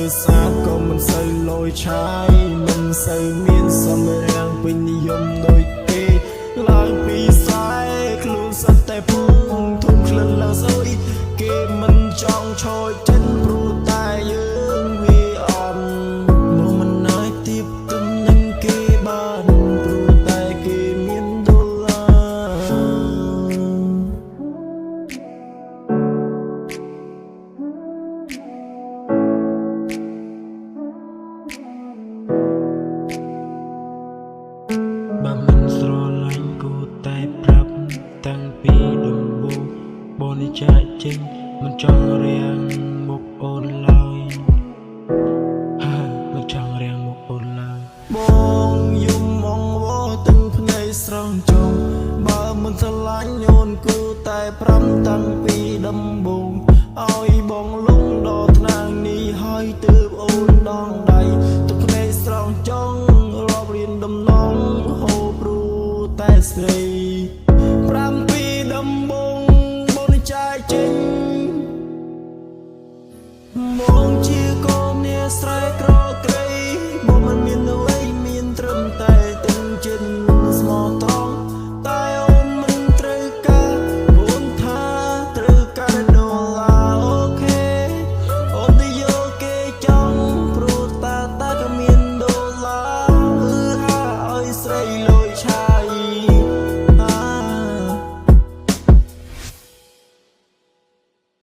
វស្អាតក៏មិនសូវលយឆាយមិនសូវមានសម្រាំងពេញនិយមដូចគេឡើងពីខ្សែខ្លួនសិតតែពុំធំក្លិនឡើងស្អុយគេមិនចង់ឈរចេញព្រោះតែយើងវាអន់មកមិនអាចទៀបទុំនឹងគេបានព្រោះតែគេមានដុល្លារបើមិនស្រឡាញ់គួរតែប្រាប់តាំងពីដំបូងបននេះចាក់ចេញមិនចង់រាំងមុខអូនឡើយមិនចង់រាំងមុខអូនឡើយបងយំអងវទាំងភ្នែកស្រង់ចង់បើមិនស្រឡាញ់អូនគួរតែប្រាប់តាំងពីដំបូងឲ្យបងលងដល់ថ្នាក់នេះហើយទើបអូនដងដៃទឹកភ្នែកស្រង់ចង់រាប់រៀនដំណងហូបព្រោះតែស្រី